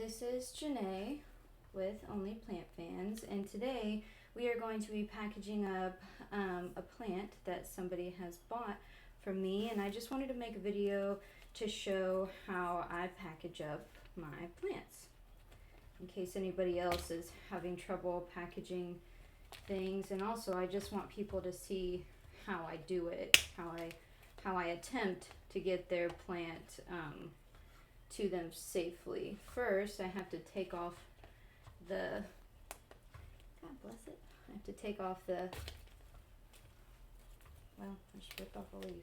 this is Janae with Only Plant Fans, and today we are going to be packaging up a plant that somebody has bought from me, and I just wanted to make a video to show how I package up my plants in case anybody else is having trouble packaging things. And also I just want people to see how I do it, how I attempt to get their plant to them safely. First, I have to take off the, God bless it, I have to take off the, well, I just ripped off a leaf.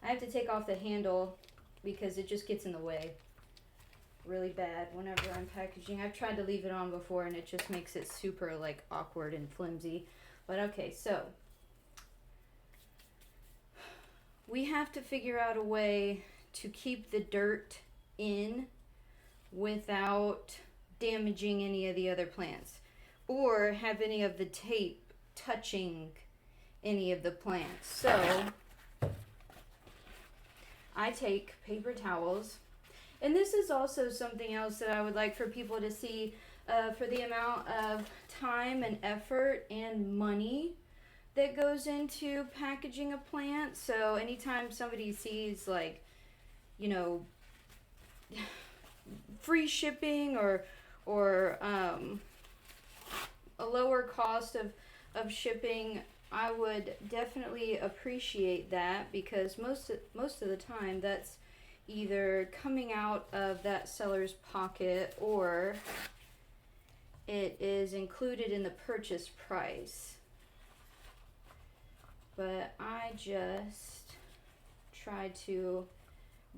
I have to take off the handle because it just gets in the way really bad whenever I'm packaging. I've tried to leave it on before and it just makes it super like awkward and flimsy. But okay, so we have to figure out a way to keep the dirt in without damaging any of the other plants or have any of the tape touching any of the plants. So I take paper towels, and this is also something else that I would like for people to see, for the amount of time and effort and money that goes into packaging a plant. So anytime somebody sees, like, you know, free shipping or a lower cost of shipping, I would definitely appreciate that, because most of the time that's either coming out of that seller's pocket or it is included in the purchase price. But I just try to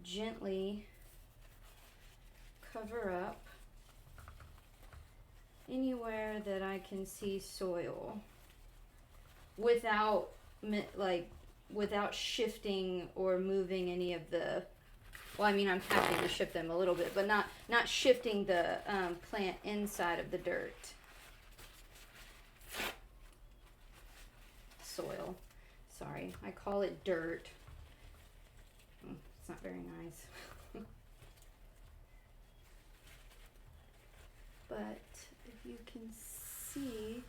gently cover up anywhere that I can see soil without shifting or moving any of the, well, I mean, I'm having to shift them a little bit, but not shifting the plant inside of the dirt. Soil. Sorry, I call it dirt. It's not very nice. But if you can see,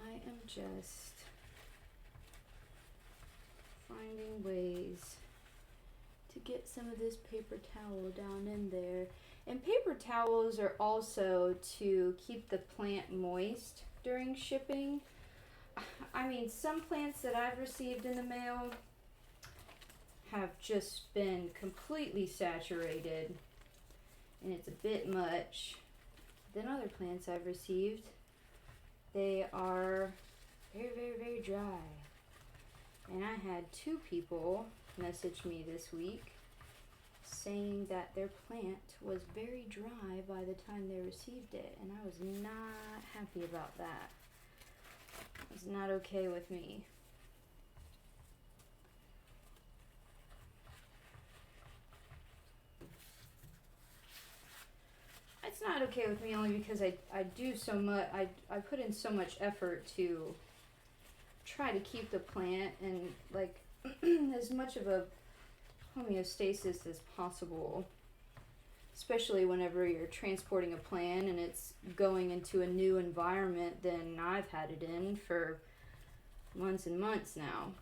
I am just finding ways to get some of this paper towel down in there. And paper towels are also to keep the plant moist during shipping. I mean, some plants that I've received in the mail have just been completely saturated and it's a bit much. Then other plants I've received, they are very, very, very dry. And I had 2 people message me this week saying that their plant was very dry by the time they received it, and I was not happy about that. It was not okay with me. It's not okay with me only because I do so much, I put in so much effort to try to keep the plant and like as much of a homeostasis as possible, especially whenever you're transporting a plant and it's going into a new environment than I've had it in for months and months now.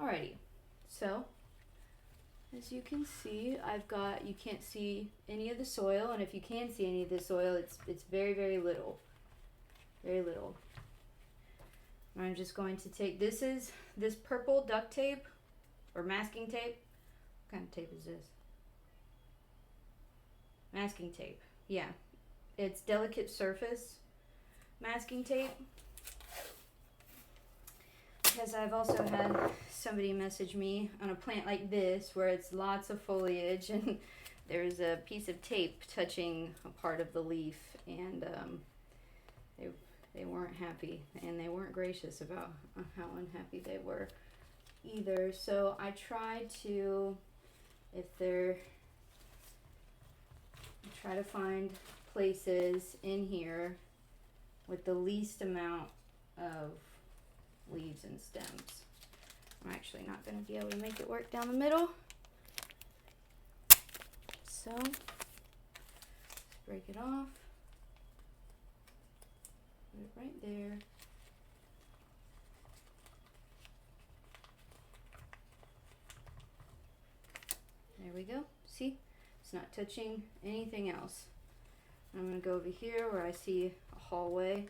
Alrighty, so as you can see, I've got, you can't see any of the soil, and if you can see any of the soil, it's very, very little. Very little. I'm just going to take, this purple duct tape or masking tape. What kind of tape is this? Masking tape. Yeah. It's delicate surface masking tape. Because I've also had somebody message me on a plant like this where it's lots of foliage and there's a piece of tape touching a part of the leaf, and they weren't happy, and they weren't gracious about how unhappy they were either. So I try to, try to find places in here with the least amount of leaves and stems. I'm actually not going to be able to make it work down the middle. So, let's break it off. Put it right there. There we go. See? It's not touching anything else. I'm going to go over here where I see a hallway.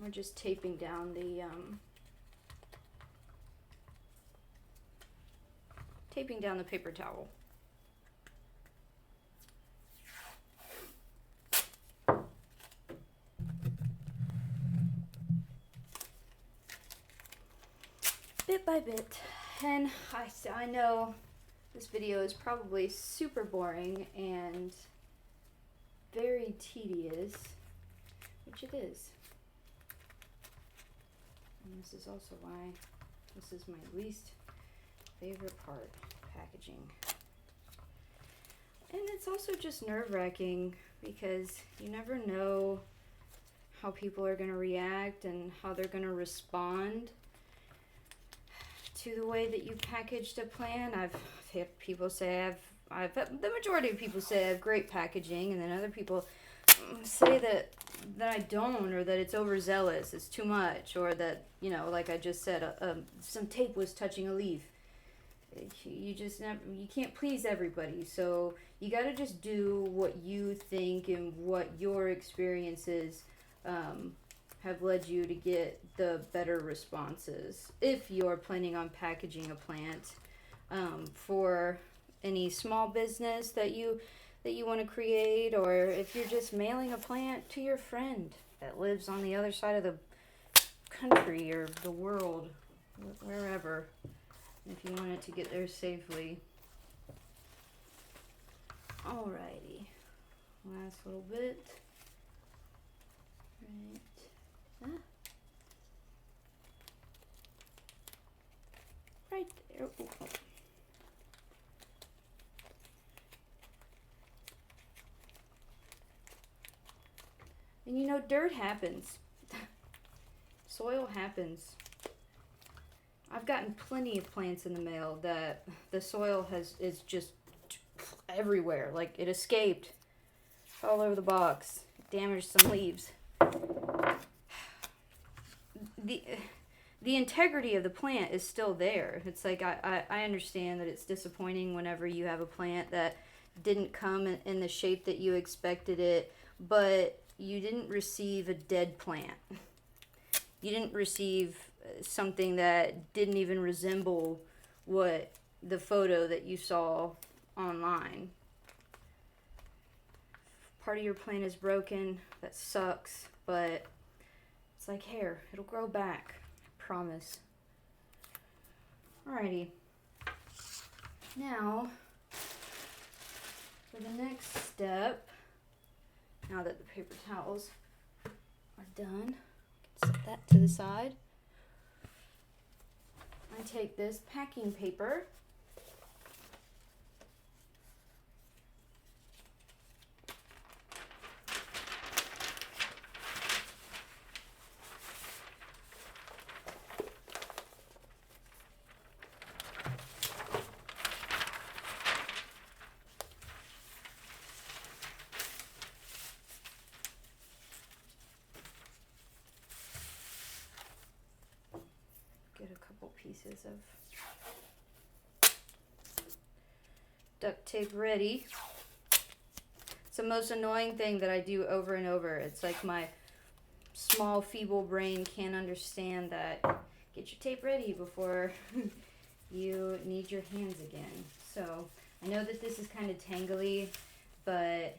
We're just taping down the paper towel. Bit by bit. And I know this video is probably super boring and very tedious, which it is. And this is also why this is my least favorite part, packaging. And it's also just nerve-wracking because you never know how people are going to react and how they're going to respond to the way that you packaged a plant. I've had people say the majority of people say I have great packaging, and then other people say that I don't, or that it's overzealous, it's too much, or that, you know, like I just said, some tape was touching a leaf. You can't please everybody, so you got to just do what you think and what your experiences have led you to get the better responses. If you're planning on packaging a plant for any small business that you want to create, or if you're just mailing a plant to your friend that lives on the other side of the country or the world, wherever, if you want it to get there safely. Alrighty, last little bit. Right. Right there. Oh. And you know, dirt happens. Soil happens. I've gotten plenty of plants in the mail that the soil is just everywhere. Like, it escaped all over the box. It damaged some leaves. The integrity of the plant is still there. It's like, I understand that it's disappointing whenever you have a plant that didn't come in the shape that you expected it, but you didn't receive a dead plant. You didn't receive something that didn't even resemble what the photo that you saw online. Part of your plant is broken. That sucks, but it's like hair. It'll grow back. I promise. Alrighty. Now, for the next step, now that the paper towels are done, set that to the side. I take this packing paper, get a couple pieces of duct tape ready. It's the most annoying thing that I do over and over. It's like my small, feeble brain can't understand that. Get your tape ready before you need your hands again. So I know that this is kind of tangly, but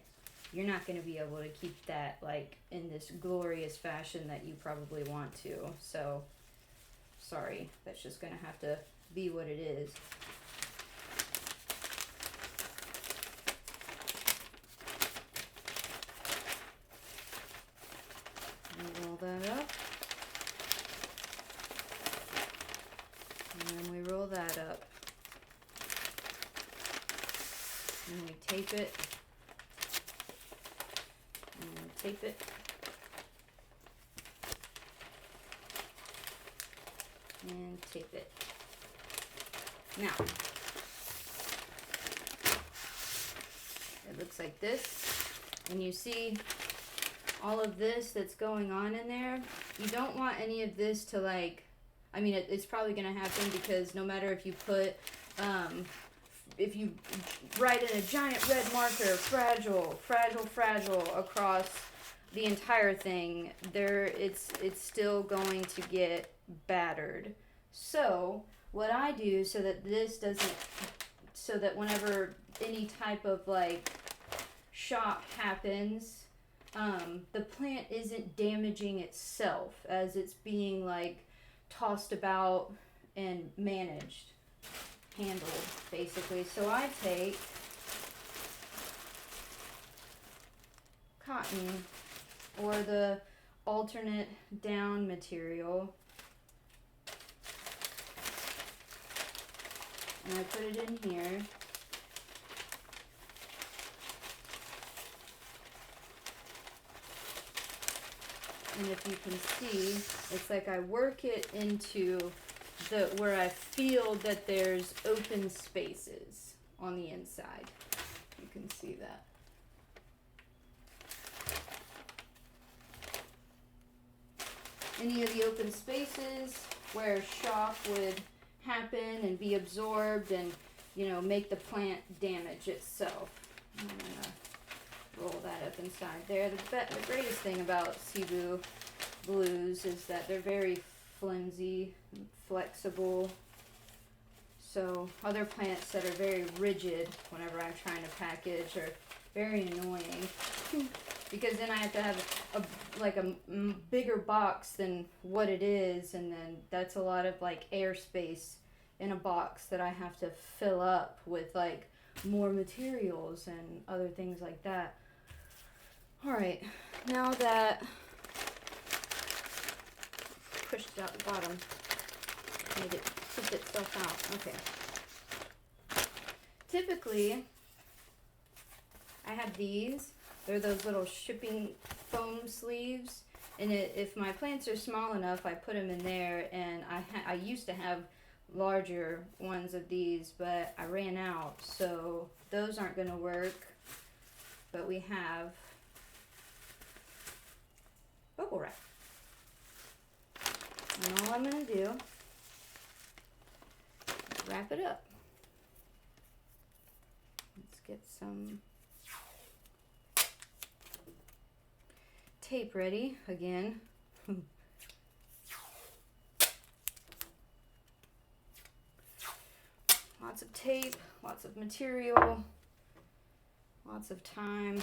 you're not going to be able to keep that like in this glorious fashion that you probably want to. So sorry, that's just going to have to be what it is. And roll that up. And then we roll that up. And we tape it. And tape it. And tape it. Now, it looks like this, and you see all of this that's going on in there. You don't want any of this to like, I mean, it's probably going to happen because no matter if you put, if you write in a giant red marker, fragile, fragile, fragile across the entire thing, it's still going to get battered. So what I do so that this doesn't, so that whenever any type of like shock happens, the plant isn't damaging itself as it's being like tossed about and managed, handled basically. So I take cotton or the alternate down material, and I put it in here. And if you can see, it's like I work it into the where I feel that there's open spaces on the inside. You can see that. Any of the open spaces where shock would happen and be absorbed and, you know, make the plant damage itself. I'm gonna roll that up inside there. The greatest thing about Cebu blues is that they're very flimsy, flexible. So other plants that are very rigid whenever I'm trying to package are very annoying because then I have to have a bigger box than what it is, and then that's a lot of like airspace in a box that I have to fill up with like more materials and other things like that. All right, now that pushed it out the bottom, made it push itself out. Okay. Typically, I have these. They're those little shipping foam sleeves, and if my plants are small enough, I put them in there. And I used to have larger ones of these, but I ran out, so those aren't going to work. But we have bubble wrap. And all I'm going to do is wrap it up. Let's get some tape ready again. Lots of tape, lots of material, lots of time.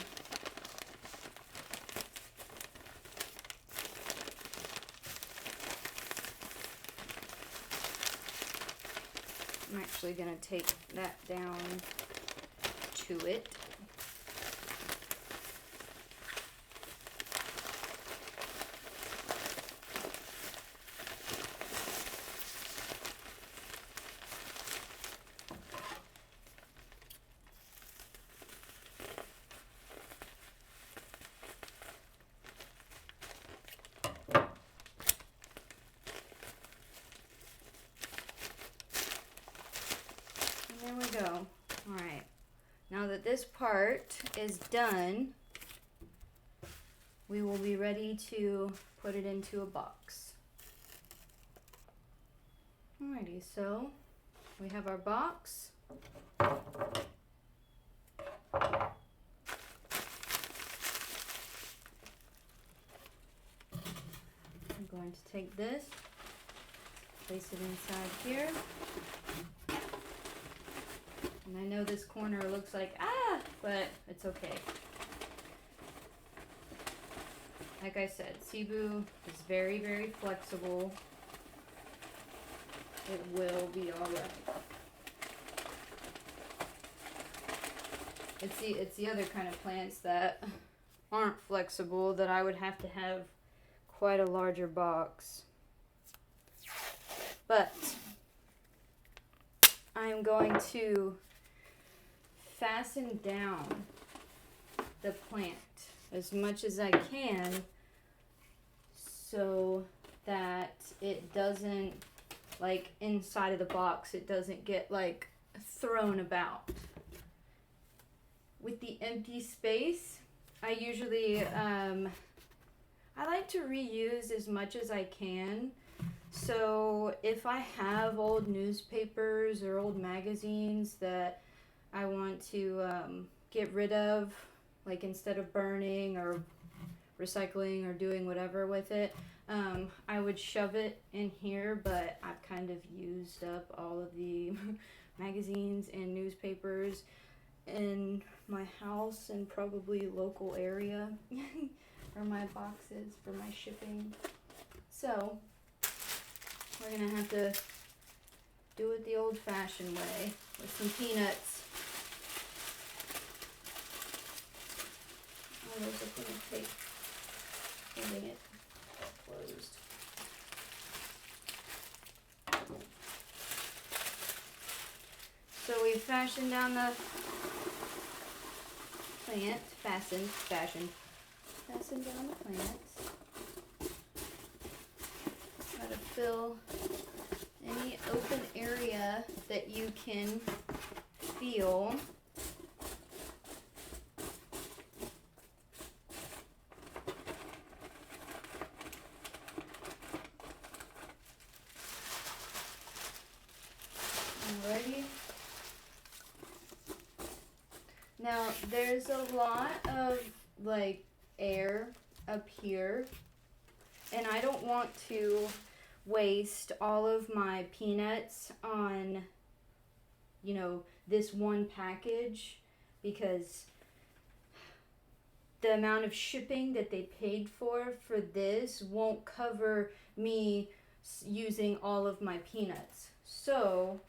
I'm actually going to take that down to it. There we go. All right. Now that this part is done, we will be ready to put it into a box. Alrighty, so we have our box. I'm going to take this, place it inside here. And I know this corner looks like, but it's okay. Like I said, Cebu is very, very flexible. It will be alright. It's the other kind of plants that aren't flexible that I would have to have quite a larger box. But I'm going to fasten down the plant as much as I can so that it doesn't, like, inside of the box, it doesn't get like thrown about. With the empty space, I usually I like to reuse as much as I can. So if I have old newspapers or old magazines that I want to get rid of, like instead of burning or recycling or doing whatever with it, I would shove it in here, but I've kind of used up all of the magazines and newspapers in my house and probably local area for my boxes for my shipping. So we're gonna have to do it the old-fashioned way with some peanuts. Oh, there's a thing of tape holding it closed. So we fashioned down the plant, fastened down the plant. Try to fill any open area that you can feel. Alrighty. Now there's a lot of like air up here, and I don't want to waste all of my peanuts on, you know, this one package, because the amount of shipping that they paid for this won't cover me using all of my peanuts. So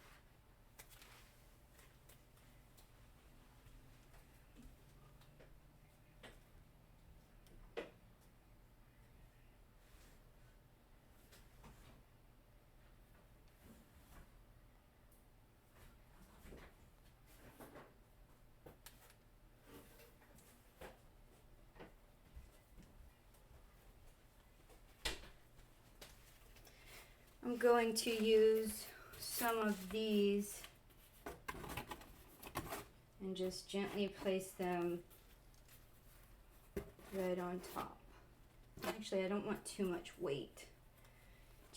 I'm going to use some of these and just gently place them right on top. Actually, I don't want too much weight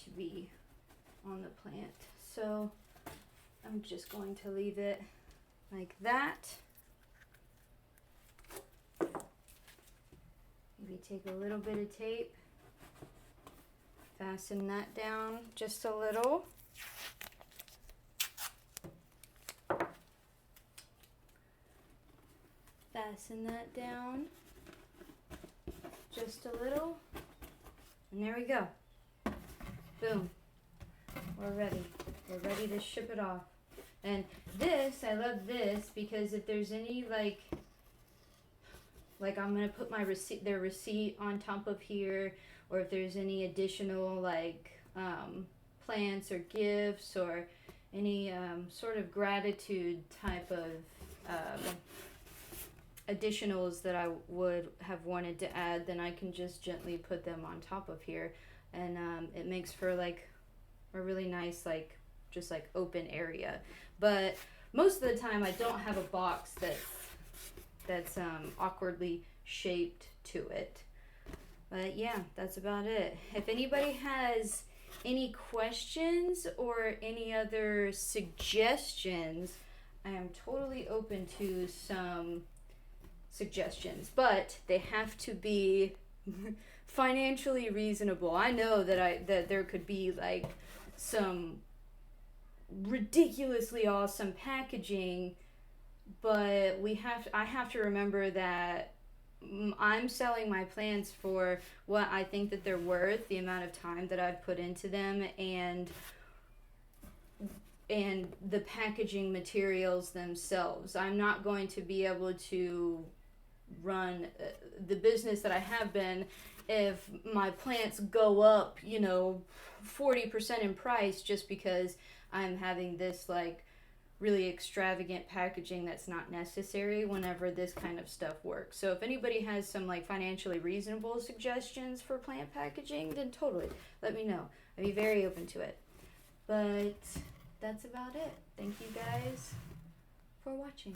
to be on the plant, so I'm just going to leave it like that. Maybe take a little bit of tape, fasten that down just a little. Fasten that down just a little. And there we go. Boom. We're ready. We're ready to ship it off. And this, I love this because if there's any like I'm gonna put my their receipt on top of here, or if there's any additional like plants or gifts or any sort of gratitude type of additionals that I would have wanted to add, then I can just gently put them on top of here, and it makes for like a really nice like just like open area. But most of the time I don't have a box that's awkwardly shaped to it. But yeah, that's about it. If anybody has any questions or any other suggestions, I am totally open to some suggestions, but they have to be financially reasonable. I know that there could be like some ridiculously awesome packaging, but I have to remember that I'm selling my plants for what I think that they're worth, the amount of time that I've put into them, and the packaging materials themselves. I'm not going to be able to run the business that I have been if my plants go up, 40% in price just because I'm having this like really extravagant packaging that's not necessary whenever this kind of stuff works. So if anybody has some like financially reasonable suggestions for plant packaging, then totally let me know. I'd be very open to it. But that's about it. Thank you guys for watching.